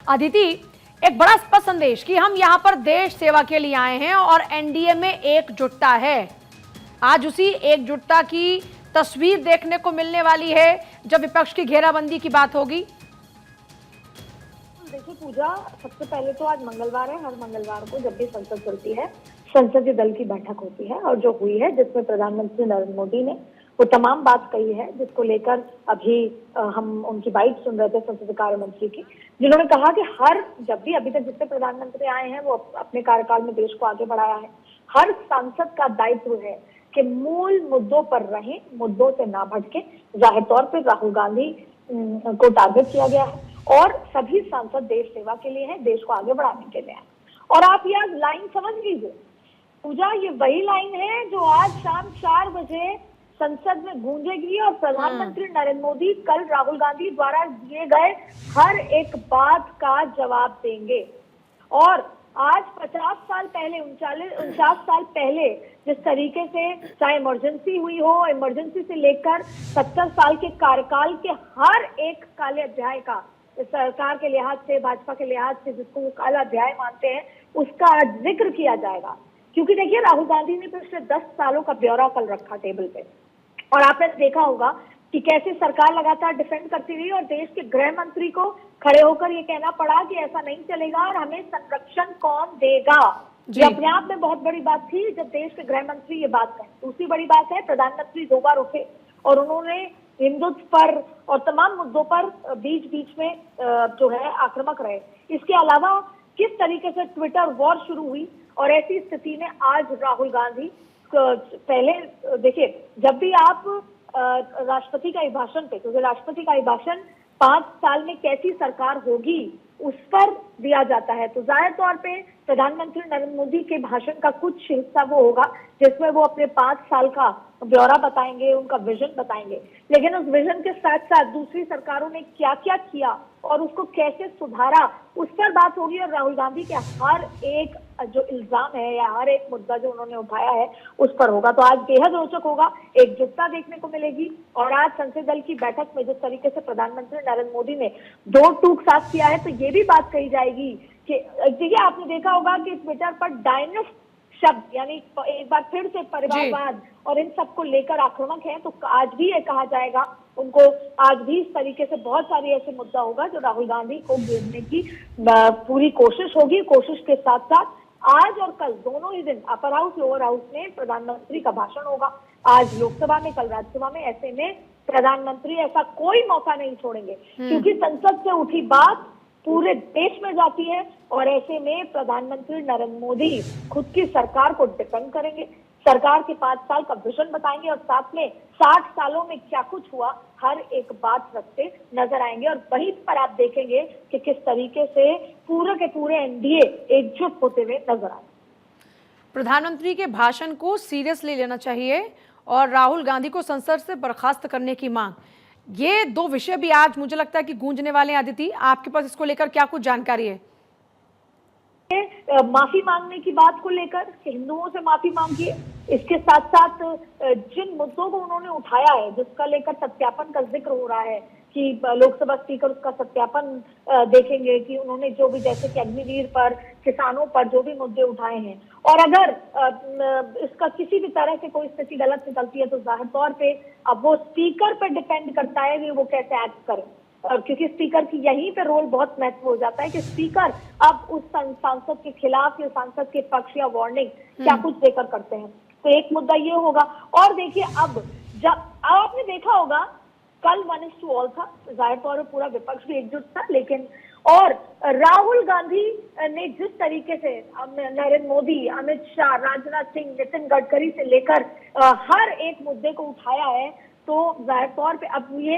अदिति, एक बड़ा स्पष्ट संदेश कि हम यहाँ पर देश सेवा के लिए आए हैं और एनडीए में एकजुटता है। आज उसी एकजुटता की तस्वीर देखने को मिलने वाली है जब विपक्ष की घेराबंदी की बात होगी। देखिए पूजा, सबसे पहले तो आज मंगलवार है। हर मंगलवार को जब भी संसद चलती है, संसदीय दल की बैठक होती है और जो हुई है जिसमें प्रधानमंत्री नरेंद्र मोदी ने वो तमाम बात कही है जिसको लेकर अभी हम उनकी बाइट सुन रहे थे संसदीय कार्य मंत्री की, जिन्होंने कहा कि जब भी अभी तक जितने प्रधानमंत्री आए हैं वो अपने कार्यकाल में देश को आगे बढ़ाया है। हर सांसद का दायित्व है कि मूल मुद्दों पर रहें, मुद्दों से ना भटके। जाहिर तौर पर राहुल गांधी को टारगेट किया गया है और सभी सांसद देश सेवा के लिए हैं, देश को आगे बढ़ाने के लिए हैं। और आप यह लाइन समझ लीजिए पूजा, ये वही लाइन है जो आज शाम 4 बजे संसद में गूंजेगी और प्रधानमंत्री नरेंद्र मोदी कल राहुल गांधी द्वारा दिए गए हर एक बात का जवाब देंगे। और आज 50 साल पहले, 49 साल पहले जिस तरीके से चाहे इमरजेंसी हुई हो, इमरजेंसी से लेकर 70 साल के कार्यकाल के हर एक काले अध्याय का सरकार के लिहाज से, भाजपा के लिहाज से जिसको वो काला अध्याय मानते हैं, उसका जिक्र किया जाएगा। क्योंकि देखिए राहुल गांधी ने पिछले 10 सालों का ब्यौरा कल रखा टेबल पे और आपने देखा होगा कि कैसे सरकार लगातार डिफेंड करती रही और देश के गृह मंत्री को खड़े होकर ये कहना पड़ा कि ऐसा नहीं चलेगा और हमें संरक्षण कौन देगा। ये अपने आप में बहुत बड़ी बात थी जब देश के गृह मंत्री ये बात कहें। दूसरी बड़ी बात है, प्रधानमंत्री 2 बार उठे और उन्होंने हिंदुत्व पर और तमाम मुद्दों पर बीच बीच में जो है आक्रामक रहे। इसके अलावा किस तरीके से ट्विटर वॉर शुरू हुई और ऐसी स्थिति में आज राहुल गांधी पहले देखिए, जब भी आप राष्ट्रपति का अभिभाषण पे, क्योंकि राष्ट्रपति का अभिभाषण 5 साल में कैसी सरकार होगी उस पर दिया जाता है, तो जाहिर तौर पे प्रधानमंत्री नरेंद्र मोदी के भाषण का कुछ हिस्सा वो होगा जिसमें वो अपने 5 साल का ब्यौरा बताएंगे, उनका विजन बताएंगे। लेकिन उस विजन के साथ साथ दूसरी सरकारों ने क्या क्या किया और उसको कैसे सुधारा उस पर बात होगी। और राहुल गांधी के हर एक जो इल्जाम है या हर एक मुद्दा जो उन्होंने उठाया है उस पर होगा। तो आज बेहद रोचक होगा, एकजुटता देखने को मिलेगी। और आज संसदीय दल की बैठक में जिस तरीके से प्रधानमंत्री नरेंद्र मोदी ने 2 टूक साफ किया है, तो ये भी बात कही जाएगी कि देखिए आपने देखा होगा कि ट्विटर पर डायनेस्ट शब्द, यानी एक बार फिर से परिवारवाद और इन सबको लेकर आक्रामक है, तो आज भी ये कहा जाएगा उनको, आज भी इस तरीके से बहुत सारी ऐसे मुद्दा होगा जो राहुल गांधी को घेरने की पूरी कोशिश होगी। कोशिश के साथ साथ आज और कल दोनों ही दिन अपर हाउस लोअर हाउस में प्रधानमंत्री का भाषण होगा। आज लोकसभा में, कल राज्यसभा में। ऐसे में प्रधानमंत्री ऐसा कोई मौका नहीं छोड़ेंगे क्योंकि संसद से उठी बात पूरे देश में जाती है और ऐसे में प्रधानमंत्री नरेंद्र मोदी खुद की सरकार को डिफेंड करेंगे, सरकार के 5 साल का विजन बताएंगे और साथ में 60 सालों में क्या कुछ हुआ हर एक बात रखते नजर आएंगे। और वहीं पर आप देखेंगे कि किस तरीके से पूरे के पूरे एनडीए एकजुट होते हुए नजर आए। प्रधानमंत्री के भाषण को सीरियसली लेना चाहिए और राहुल गांधी को संसद से बर्खास्त करने की मांग, ये 2 विषय भी आज मुझे लगता है कि गूंजने वाले हैं। अदिति, आपके पास इसको लेकर क्या कुछ जानकारी है? माफी मांगने की बात को लेकर हिंदुओं से माफी मांगी है, इसके साथ साथ जिन मुद्दों को उन्होंने उठाया है जिसका लेकर सत्यापन का जिक्र हो रहा है कि लोकसभा स्पीकर उसका सत्यापन देखेंगे कि उन्होंने जो भी, जैसे कि अग्निवीर पर, किसानों पर जो भी मुद्दे उठाए हैं, और अगर इसका किसी भी तरह से कोई स्थिति गलत निकलती है तो जाहिर तौर पे अब वो स्पीकर पर डिपेंड करता है कि वो कैसे एक्ट करें। क्योंकि स्पीकर की यहीं पे रोल बहुत महत्व हो जाता है कि स्पीकर अब उस सांसद के खिलाफ या सांसद के पक्ष या वार्निंग क्या कुछ देकर करते हैं। तो एक मुद्दा ये होगा। और देखिए अब आपने देखा होगा कल 1:all था, जाहिर तौर पर पूरा विपक्ष भी एकजुट था, लेकिन और राहुल गांधी ने जिस तरीके से नरेंद्र मोदी, अमित शाह, राजनाथ सिंह, नितिन गडकरी से लेकर हर एक मुद्दे को उठाया है, तो जाहिर तौर पे अब ये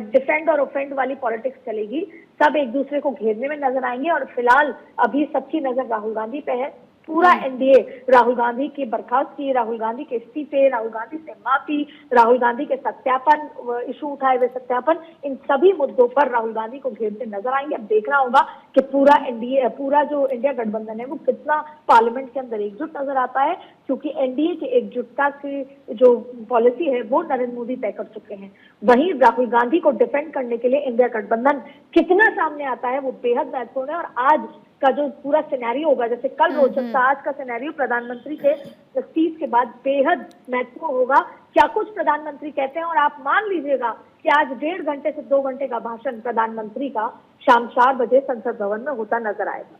डिफेंड और ऑफेंड वाली पॉलिटिक्स चलेगी। सब एक दूसरे को घेरने में नजर आएंगे और फिलहाल अभी सबकी नजर राहुल गांधी पे है। पूरा एनडीए राहुल गांधी की बर्खास्तगी, राहुल गांधी के इस्तीफे, राहुल गांधी से माफी, राहुल गांधी के सत्यापन इशू उठाए हुए सत्यापन, इन सभी मुद्दों पर राहुल गांधी को घेरते नजर आएंगे। अब देखना होगा कि पूरा एनडीए, पूरा जो इंडिया गठबंधन है वो कितना पार्लियामेंट के अंदर एकजुट नजर आता है, क्योंकि एनडीए की एकजुटता की जो पॉलिसी है वो नरेंद्र मोदी तय कर चुके हैं। वहीं राहुल गांधी को डिफेंड करने के लिए इंडिया गठबंधन कितना सामने आता है वो बेहद महत्वपूर्ण है। और आज का जो पूरा सिनेरियो होगा, जैसे कल रोचक था, आज का सिनेरियो प्रधानमंत्री के इस्तीफे के बाद बेहद महत्वपूर्ण होगा। क्या कुछ प्रधानमंत्री कहते हैं, और आप मान लीजिएगा कि आज 1.5 घंटे से 2 घंटे का भाषण प्रधानमंत्री का शाम 4 बजे संसद भवन में होता नजर आएगा।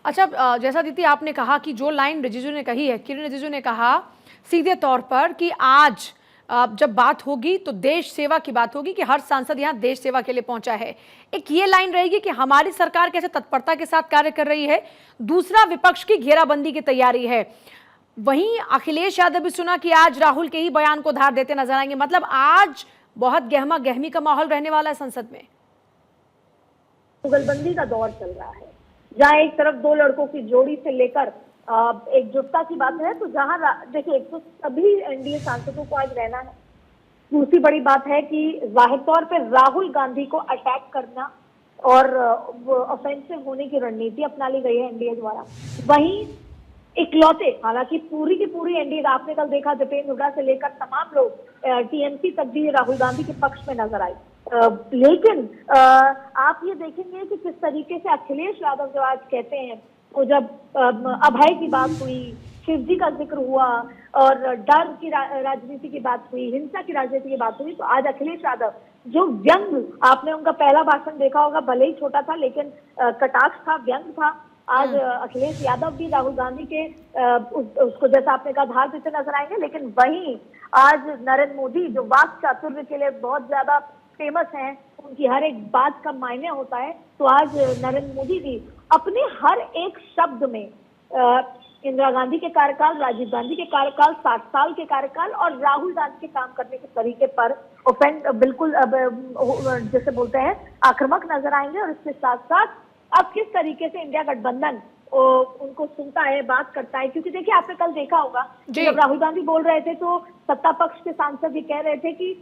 अच्छा, जैसा दीदी आपने कहा कि जो लाइन रिजिजू ने कही है, किरण रिजिजू ने कहा सीधे तौर पर कि आज जब बात होगी तो देश सेवा की बात होगी, कि हर सांसद यहाँ देश सेवा के लिए पहुंचा है। एक ये लाइन रहेगी कि हमारी सरकार कैसे तत्परता के साथ कार्य कर रही है, दूसरा विपक्ष की घेराबंदी की तैयारी है। वहीं अखिलेश यादव भी सुना कि आज राहुल के ही बयान को धार देते नजर आएंगे। मतलब आज बहुत गहमा गहमी का माहौल रहने वाला है संसद में। जुगलबंदी का दौर चल रहा है, जहाँ एक तरफ 2 लड़कों की जोड़ी से लेकर एकजुटता की बात है, तो जहां देखिए एक तो सभी एनडीए सांसदों को आज रहना है। दूसरी बड़ी बात है कि जाहिर तौर पर राहुल गांधी को अटैक करना और ऑफेंसिव होने की रणनीति अपना ली गई है एनडीए द्वारा। वहीं इकलौते, हालांकि पूरी की पूरी एनडीए, आपने कल देखा दीपेंद्र हुड्डा से लेकर तमाम लोग टीएमसी तक भी राहुल गांधी के पक्ष में नजर आए। लेकिन आप ये देखेंगे कि किस तरीके से अखिलेश यादव जो आज कहते हैं, तो जब अभय की बात हुई, शिव जी का जिक्र हुआ और डर की राजनीति की बात हुई, हिंसा की राजनीति की बात हुई, तो आज अखिलेश यादव जो व्यंग, आपने उनका पहला भाषण देखा होगा, भले ही छोटा था लेकिन कटाक्ष था, व्यंग था। आज अखिलेश यादव भी राहुल गांधी के उसको जैसा आपने कहा धार देते नजर आएंगे। लेकिन वहीं आज नरेंद्र मोदी जो वाक चातुर्य के लिए बहुत ज्यादा फेमस हैं, उनकी हर एक बात का मायने होता है, तो आज नरेंद्र मोदी जी अपने हर एक शब्द में इंदिरा गांधी के कार्यकाल, राजीव गांधी के कार्यकाल, 60 साल के कार्यकाल और राहुल गांधी के काम करने के तरीके पर बिल्कुल जैसे बोलते हैं आक्रामक नजर आएंगे। और इसके साथ साथ अब किस तरीके से इंडिया गठबंधन उनको सुनता है, बात करता है, क्योंकि देखिए आपने कल देखा होगा जब राहुल गांधी बोल रहे थे तो सत्ता पक्ष के सांसद भी कह रहे थे कि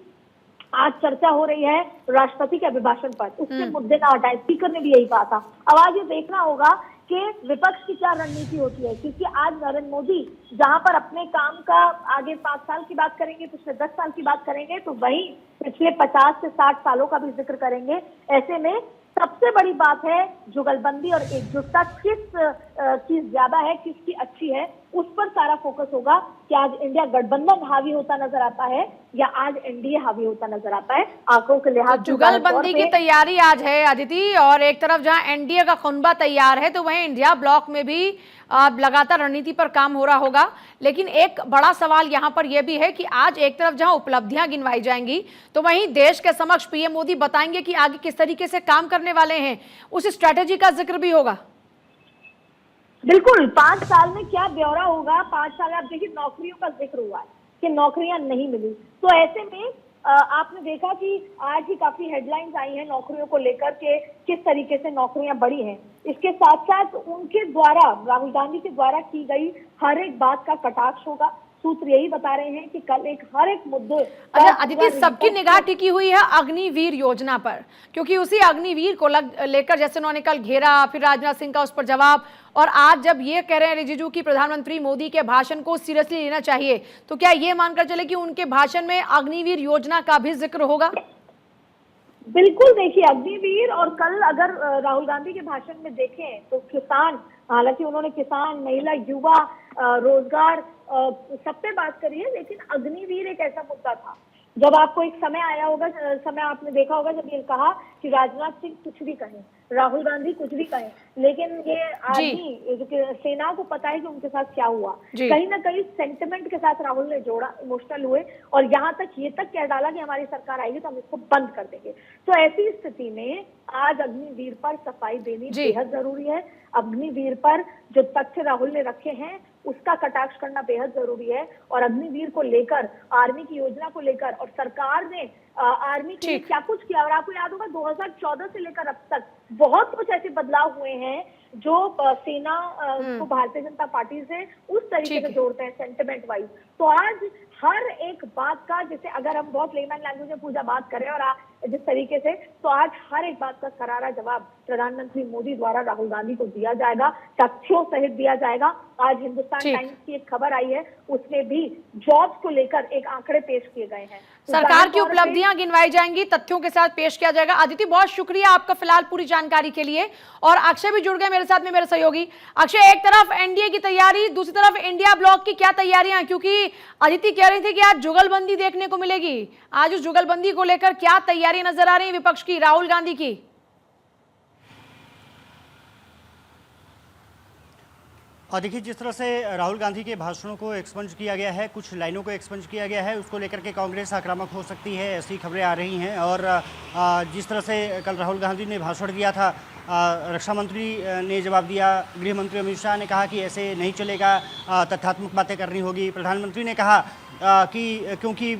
आज चर्चा हो रही है राष्ट्रपति के अभिभाषण पर, उससे मुद्दे ना हटाए। स्पीकर ने भी यही कहा था। अब आज ये देखना होगा कि विपक्ष की क्या रणनीति होती है, क्योंकि आज नरेंद्र मोदी जहां पर अपने काम का आगे 5 साल की बात करेंगे, पिछले 10 साल की बात करेंगे, तो वहीं पिछले 50 से 60 सालों का भी जिक्र करेंगे। ऐसे में सबसे बड़ी बात है जुगलबंदी और एकजुटता किस की ज्यादा है, किसकी अच्छी है, उस पर सारा फोकस होगा कि आज इंडिया गठबंधन हावी होता नजर आता है या आज एनडीए हावी होता नजर आता है। आंकड़ों के लिहाज से जुगलबंदी की तैयारी आज है अदिति, और एक तरफ जहां एनडीए का खुनबा तैयार है तो वहीं इंडिया ब्लॉक में भी लगातार रणनीति पर काम हो रहा होगा। लेकिन एक बड़ा सवाल यहां पर यह भी है कि आज एक तरफ जहां उपलब्धियां गिनवाई जाएंगी तो वहीं देश के समक्ष पीएम मोदी बताएंगे कि आगे किस तरीके से काम करने वाले हैं, उस स्ट्रैटेजी का जिक्र भी होगा। बिल्कुल, 5 साल में क्या ब्यौरा होगा। 5 साल आप देखिए, नौकरियों का जिक्र हुआ है कि नौकरियां नहीं मिली, तो ऐसे में आपने देखा कि आज ही काफी हेडलाइंस आई हैं नौकरियों को लेकर के किस तरीके से नौकरियां बढ़ी हैं। इसके साथ साथ उनके द्वारा, राहुल गांधी के द्वारा की गई हर एक बात का कटाक्ष होगा। सूत्र यही बता रहे हैं कि कल हर एक मुद्दे। अच्छा अदिति, सबकी निगाह टिकी हुई है अग्निवीर योजना पर, क्योंकि उसी अग्निवीर को लेकर जैसे उन्होंने कल घेरा, फिर राजनाथ सिंह का उस पर जवाब, और आज जब ये कह रहे हैं रिजिजू की प्रधानमंत्री मोदी के भाषण को सीरियसली लेना चाहिए, तो क्या ये मानकर चले कि उनके भाषण में अग्निवीर योजना का भी जिक्र होगा? बिल्कुल, देखिए अग्निवीर, और कल अगर राहुल गांधी के भाषण में देखें तो किसान, हालांकि उन्होंने किसान, महिला, युवा, रोजगार सब पे बात करी है, लेकिन अग्निवीर एक ऐसा मुद्दा था जब आपको एक समय आया होगा, समय आपने देखा होगा जब ये कहा कि राजनाथ सिंह कुछ भी कहें, राहुल गांधी कुछ भी कहें, लेकिन ये आदमी सेना को पता है कि उनके साथ क्या हुआ। कहीं ना कहीं सेंटिमेंट के साथ राहुल ने जोड़ा, इमोशनल हुए और यहाँ तक ये तक कह डाला कि हमारी सरकार आएगी तो हम इसको बंद कर देंगे। तो ऐसी स्थिति में आज अग्निवीर पर सफाई देनी बेहद जरूरी है। अग्निवीर पर जो तथ्य राहुल ने रखे हैं उसका कटाक्ष करना बेहद जरूरी है, और अग्निवीर को लेकर, आर्मी की योजना को लेकर, और सरकार ने आर्मी के लिए क्या कुछ किया। और आपको याद होगा 2014 से लेकर अब तक बहुत कुछ ऐसे बदलाव हुए हैं जो सेना को भारतीय जनता पार्टी से उस तरीके से जोड़ते हैं सेंटिमेंट वाइज। तो आज हर एक बात का, जैसे अगर हम बहुत लेमन लैंग्वेज में पूजा बात करें और जिस तरीके से, तो आज हर एक बात का करारा जवाब प्रधानमंत्री मोदी द्वारा राहुल गांधी को दिया जाएगा, तथ्यों सहित दिया जाएगा। आज हिंदुस्तान टाइम्स की एक खबर आई है, उसमें भी जॉब्स को लेकर एक आंकड़े पेश किए गए हैं। सरकार की उपलब्धियां गिनवाई जाएंगी, तथ्यों के साथ पेश किया जाएगा। अदिति, बहुत शुक्रिया आपका फिलहाल पूरी जानकारी के लिए। और अक्षय भी जुड़ गए मेरे साथ में, मेरे सहयोगी। अक्षय, एक तरफ एनडीए की तैयारी, दूसरी तरफ इंडिया ब्लॉक की क्या तैयारियां, क्योंकि अदिति कह रही थी कि आज जुगलबंदी देखने को मिलेगी। आज उस जुगलबंदी को लेकर क्या तैयारी नजर आ रही है विपक्ष की, राहुल गांधी की? और देखिए, जिस तरह से राहुल गांधी के भाषणों को एक्सपंज किया गया है, कुछ लाइनों को एक्सपंज किया गया है, उसको लेकर के कांग्रेस आक्रामक हो सकती है, ऐसी खबरें आ रही हैं। और जिस तरह से कल राहुल गांधी ने भाषण दिया था, रक्षा मंत्री ने जवाब दिया, गृह मंत्री अमित शाह ने कहा कि ऐसे नहीं चलेगा, तथ्यात्मक बातें करनी होगी। प्रधानमंत्री ने कहा कि क्योंकि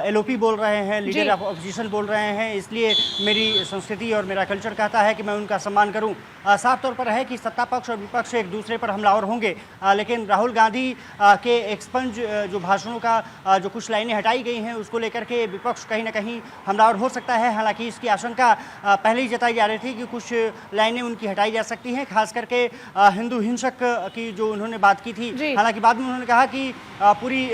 एलओपी बोल रहे हैं, लीडर ऑफ अपोजिशन बोल रहे हैं, इसलिए मेरी संस्कृति और मेरा कल्चर कहता है कि मैं उनका सम्मान करूं। साफ तौर पर है कि सत्ता पक्ष और विपक्ष एक दूसरे पर हमलावर होंगे, लेकिन राहुल गांधी के एक्सपंज जो भाषणों का जो कुछ लाइनें हटाई गई हैं, उसको लेकर के विपक्ष कहीं ना कहीं हमलावर हो सकता है। हालांकि इसकी आशंका पहले ही जताई जा रही थी कि कुछ लाइनें उनकी हटाई जा सकती हैं, खास करके हिंदू हिंसक की जो उन्होंने बात की थी। हालांकि बाद में उन्होंने कहा कि पूरी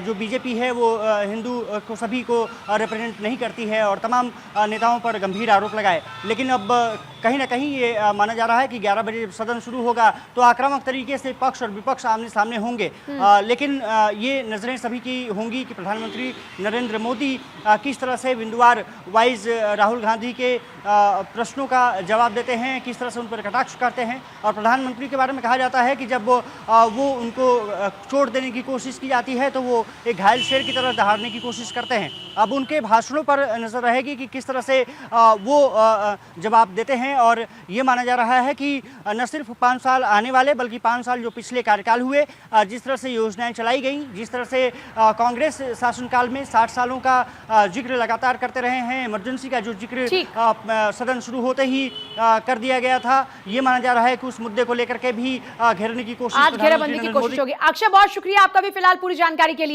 जो बीजेपी है वो हिंदू को सभी को रिप्रेजेंट नहीं करती है, और तमाम नेताओं पर गंभीर आरोप लगाए। लेकिन अब कहीं ना कहीं ये माना जा रहा है कि 11 बजे जब सदन शुरू होगा तो आक्रामक तरीके से पक्ष और विपक्ष आमने सामने होंगे। लेकिन ये नजरें सभी की होंगी कि प्रधानमंत्री नरेंद्र मोदी किस तरह से बिंदुवार वाइज राहुल गांधी के प्रश्नों का जवाब देते हैं, किस तरह से उन पर कटाक्ष करते हैं। और प्रधानमंत्री के बारे में कहा जाता है कि जब वो उनको चोट देने की कोशिश की जाती है तो वो एक घायल शेर की तरह दहाड़ने की कोशिश करते हैं। अब उनके भाषणों पर नजर रहेगी कि किस तरह से वो जवाब देते हैं। और ये माना जा रहा है कि न सिर्फ 5 साल आने वाले, बल्कि 5 साल जो पिछले कार्यकाल हुए, जिस तरह से योजनाएं चलाई गई, जिस तरह से कांग्रेस शासनकाल में 60 सालों का जिक्र लगातार करते रहे हैं, इमरजेंसी का जो जिक्र सदन शुरू होते ही कर दिया गया था, ये माना जा रहा है कि उस मुद्दे को लेकर के भी घेरने की कोशिश, आज घेराबंदी की कोशिश होगी। अक्षय, बहुत शुक्रिया आपका भी फिलहाल पूरी जानकारी के लिए।